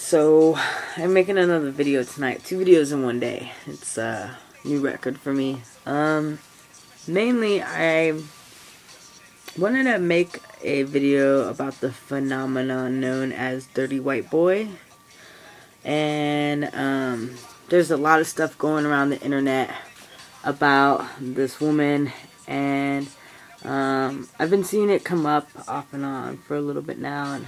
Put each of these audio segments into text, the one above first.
So, I'm making another video tonight. 2 videos in one day. It's a new record for me. Mainly, I wanted to make a video about the phenomenon known as Dirty White Boy. And, there's a lot of stuff going around the internet about this woman. And, I've been seeing it come up off and on for a little bit now. And,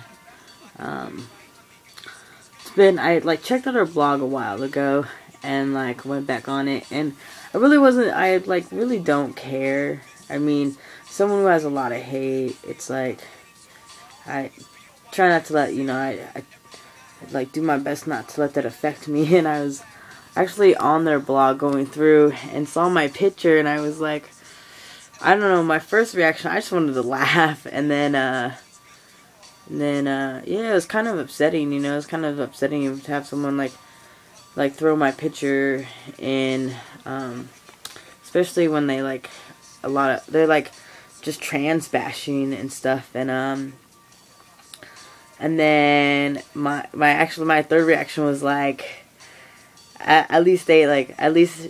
I checked out her blog a while ago and went back on it, and I really don't care. I mean, someone who has a lot of hate, it's like I try not to let, I do my best not to let that affect me. And I was actually on their blog going through and saw my picture, and I was like, I don't know, my first reaction, I just wanted to laugh. And then yeah, it was kind of upsetting, It was kind of upsetting to have someone, like throw my picture in, especially when they, they're, just trans bashing and stuff. And then my third reaction was, at least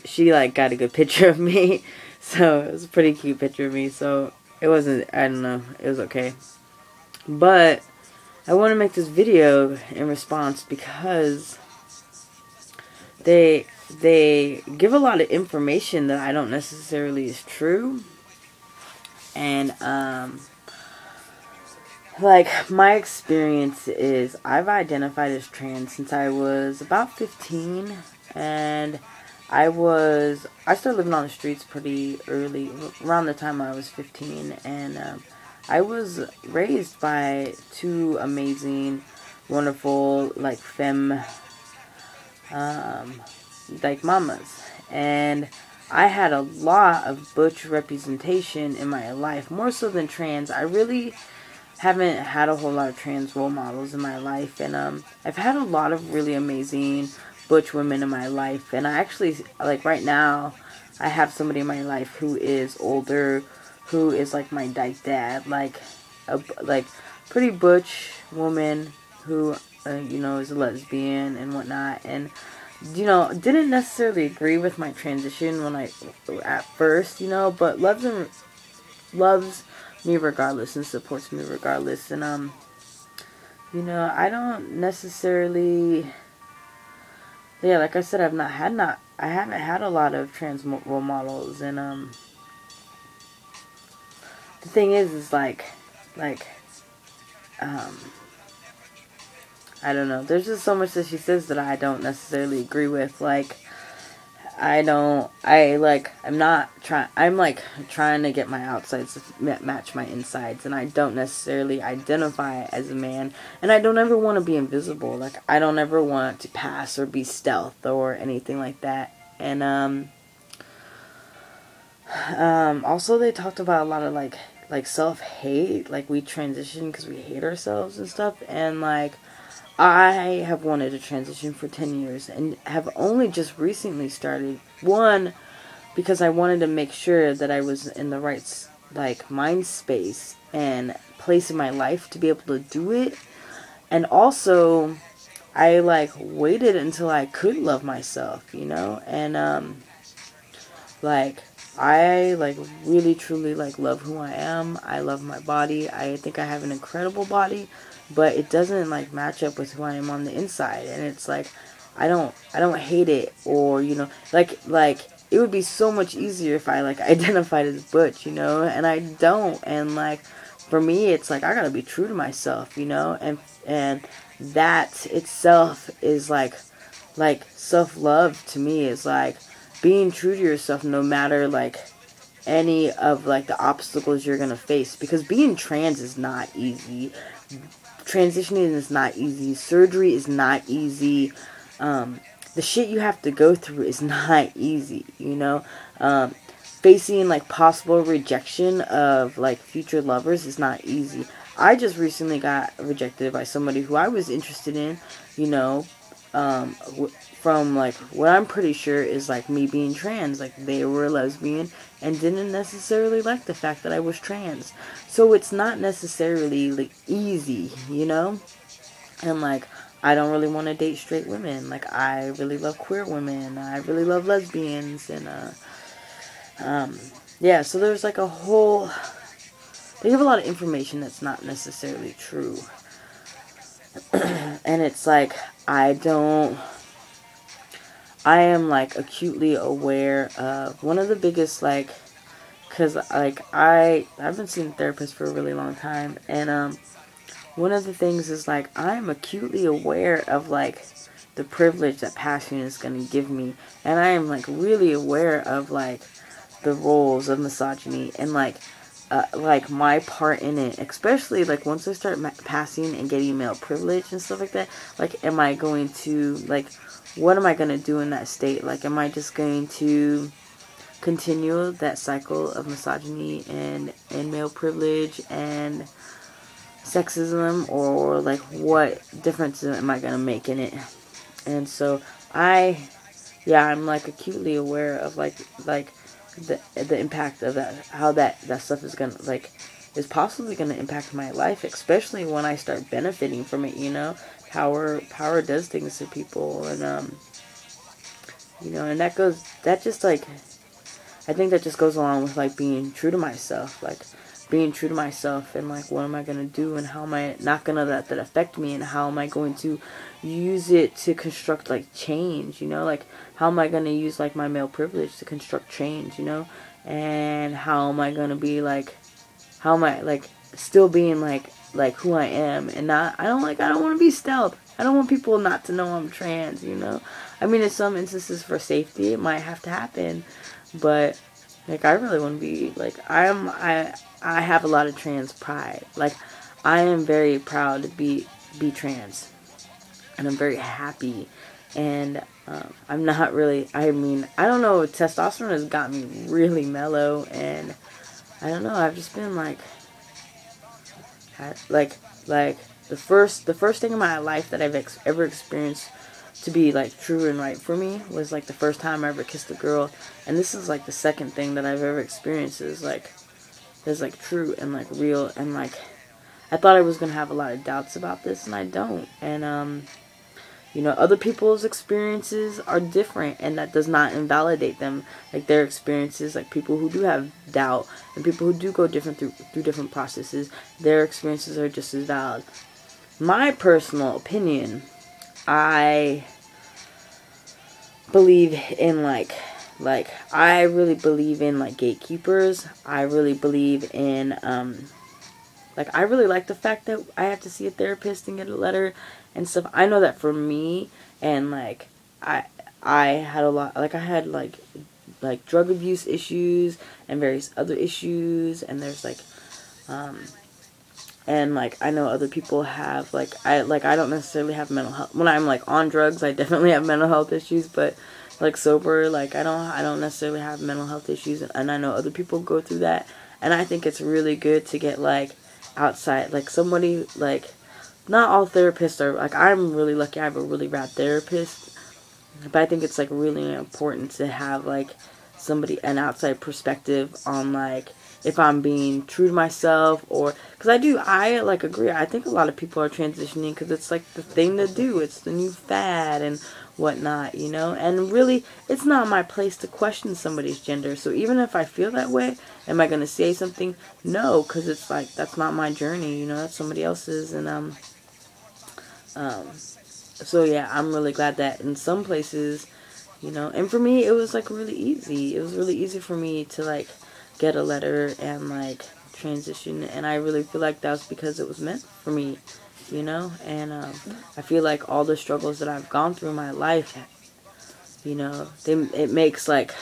she, got a good picture of me. So, it was a pretty cute picture of me, so it wasn't, I don't know, it was okay. But I want to make this video in response because they give a lot of information that I don't necessarily is true. And my experience is I've identified as trans since I was about 15, and I started living on the streets pretty early, around the time I was 15, and I was raised by 2 amazing, wonderful, femme, mamas. And I had a lot of butch representation in my life, more so than trans. I really haven't had a whole lot of trans role models in my life. And I've had a lot of really amazing butch women in my life. And I actually, right now, I have somebody in my life who is older, who is my dyke dad, a pretty butch woman who is a lesbian and whatnot, and didn't necessarily agree with my transition at first, but loves me regardless and supports me regardless. And I don't necessarily, yeah, like I said, I haven't had a lot of trans role models. And the thing is I don't know. There's just so much that she says that I don't necessarily agree with. I'm trying to get my outsides to match my insides, and I don't necessarily identify as a man, and I don't ever want to be invisible. I don't ever want to pass or be stealth or anything like that. And also they talked about a lot of self-hate, we transition because we hate ourselves and stuff. And I have wanted to transition for 10 years and have only just recently started. One, because I wanted to make sure that I was in the right mind space and place in my life to be able to do it. And also I waited until I could love myself, And I really truly love who I am. I love my body. I think I have an incredible body, but it doesn't match up with who I am on the inside. And it's I don't hate it, or it would be so much easier if I identified as butch, and I don't. And for me, it's I gotta be true to myself, and that itself is self-love to me is being true to yourself no matter any of the obstacles you're gonna face, because being trans is not easy. Transitioning is not easy. Surgery is not easy. The shit you have to go through is not easy, facing possible rejection of future lovers is not easy. I just recently got rejected by somebody who I was interested in, from what I'm pretty sure is me being trans. They were a lesbian and didn't necessarily like the fact that I was trans. So it's not necessarily easy, And I don't really want to date straight women. Like, I really love queer women. I really love lesbians. And, yeah, so there's like a whole... They give a lot of information that's not necessarily true. And it's like, I am, like, acutely aware of one of the biggest, like... Because, like, I've been seeing a therapist for a really long time. And, one of the things is, like, I'm acutely aware of, like, the privilege that passion is going to give me. And I am, like, really aware of, like, the roles of misogyny and, like, my part in it. Especially, like, once I start passing and getting male privilege and stuff like that, like, am I going to, like, what am I going to do in that state? Like, am I just going to continue that cycle of misogyny and male privilege and sexism, or like what difference am I gonna make in it? And so I'm like acutely aware of like the impact of that, how that stuff is gonna is possibly gonna impact my life, especially when I start benefiting from it. You know, power does things to people, and and that just like, I think that just goes along with like being true to myself, like being true to myself, and like what am I gonna do, and how am I not gonna let that affect me, and how am I going to use it to construct like change, like how am I gonna use like my male privilege to construct change, and how am I gonna be like, how am I like still being like who I am, and not, I don't want to be stealth. I don't want people not to know I'm trans, I mean, in some instances for safety it might have to happen, but like I really want to be like, I have a lot of trans pride. Like, I am very proud to be trans, and I'm very happy. And I'm not really, I mean, I don't know, testosterone has got me really mellow, and I don't know, I've just been like the first thing in my life that I've ever experienced to be like true and right for me was like the first time I ever kissed a girl, and this is like the second thing that I've ever experienced is like true and like real, and like I thought I was gonna have a lot of doubts about this, and I don't. And other people's experiences are different, and that does not invalidate them. Like, their experiences, like people who do have doubt and people who do go through different processes, their experiences are just as valid. My personal opinion, I believe in I really believe in like gatekeepers. I really believe in I really like the fact that I have to see a therapist and get a letter and stuff. I know that for me, and like I had a lot, like I had like drug abuse issues and various other issues, and there's and like I know other people have I don't necessarily have mental health. When I'm like on drugs, I definitely have mental health issues, but like sober, like I don't necessarily have mental health issues, and I know other people go through that, and I think it's really good to get like outside, like somebody, like not all therapists are like, I'm really lucky I have a really rad therapist, but I think it's like really important to have like an outside perspective on like if I'm being true to myself, or because I like agree. I think a lot of people are transitioning because it's like the thing to do. It's the new fad and whatnot, and really it's not my place to question somebody's gender. So even if I feel that way, am I going to say something? No, because it's like, that's not my journey, that's somebody else's. And so yeah, I'm really glad that in some places, and for me it was like really easy. It was really easy for me to like get a letter and like transition, and I really feel like that was because it was meant for me, and I feel like all the struggles that I've gone through in my life, it makes like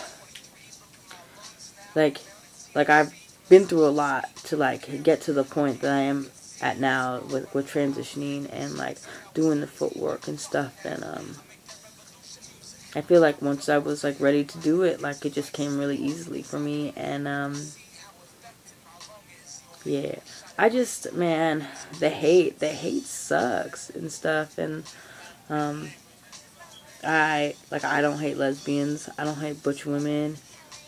I've been through a lot to like get to the point that I am at now with transitioning and like doing the footwork and stuff. And I feel like once I was like ready to do it, like it just came really easily for me. And yeah, I just, man, the hate sucks and stuff. And I don't hate lesbians, I don't hate butch women,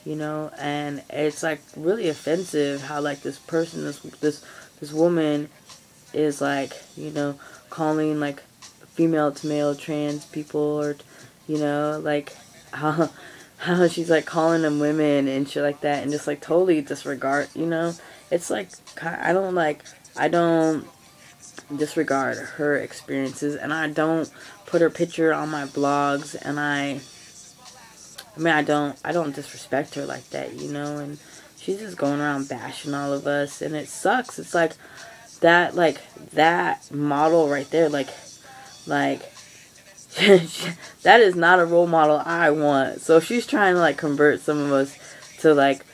and it's like really offensive how like this person, this woman is like, calling like female to male trans people, or, you know, like, how she's, like, calling them women and shit like that, and just, like, totally disregard, you know, it's, like, I don't disregard her experiences, and I don't put her picture on my blogs, and I mean, I don't disrespect her like that, you know, and she's just going around bashing all of us, and it sucks. It's like, that model right there, like, that is not a role model I want. So if she's trying to, like, convert some of us to, like,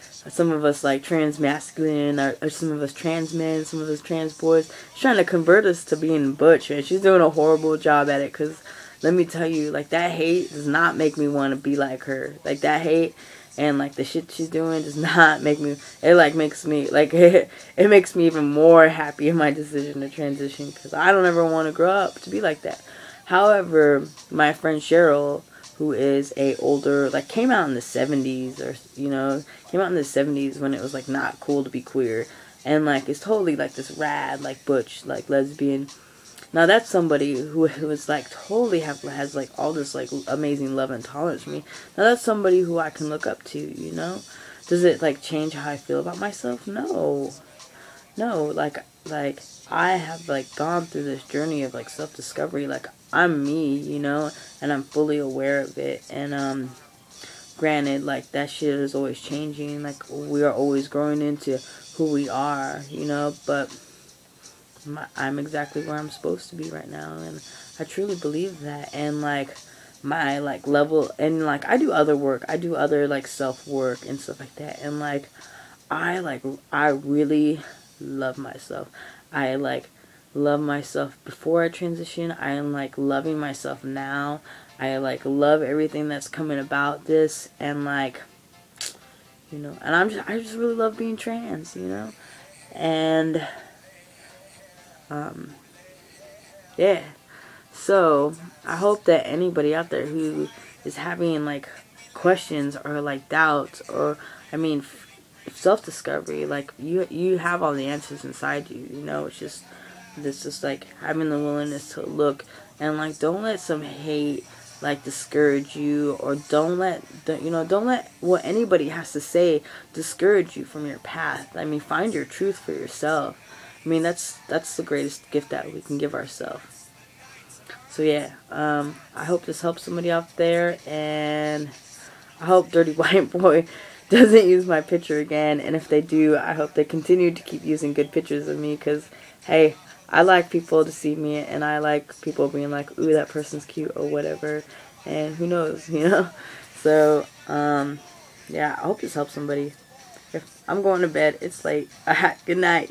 trans masculine, or some of us trans men, some of us trans boys. She's trying to convert us to being butch, and she's doing a horrible job at it, because let me tell you, like, that hate does not make me want to be like her. Like, that hate and, like, the shit she's doing does not make me, it, like, makes me, like, it makes me even more happy in my decision to transition, because I don't ever want to grow up to be like that. However, my friend Cheryl, who is a older, like, came out in the 70s, or, you know, came out in the 70s when it was, like, not cool to be queer, and, like, is totally, like, this rad, like, butch, like, lesbian. Now, that's somebody who is, like, totally has, like, all this, like, amazing love and tolerance for me. Now, that's somebody who I can look up to, you know? Does it, like, change how I feel about myself? No. No, like, I have, like, gone through this journey of, like, self-discovery. Like, I'm me, you know, and I'm fully aware of it. And, granted, like, that shit is always changing. Like, we are always growing into who we are, you know, but I'm exactly where I'm supposed to be right now, and I truly believe that. And, like, my, like, level, and, like, I do other work, I do other, like, self-work and stuff like that, and, like, I really love myself. I, like, love myself before I transition. I am, like, loving myself now. I, like, love everything that's coming about this, and, like, you know, and I just really love being trans, you know, and, yeah. So, I hope that anybody out there who is having, like, questions or, like, doubts, or, I mean, self-discovery, like, you have all the answers inside you, you know. It's just like having the willingness to look, and, like, don't let some hate, like, discourage you, or don't let what anybody has to say discourage you from your path. I mean, find your truth for yourself. I mean, that's the greatest gift that we can give ourselves. So yeah, I hope this helps somebody out there, and I hope Dirty White Boy doesn't use my picture again, and if they do, I hope they continue to keep using good pictures of me, because, hey, I like people to see me, and I like people being like, ooh, that person's cute, or whatever, and who knows, you know. So, yeah, I hope this helps somebody. I'm going to bed. It's late. Good night.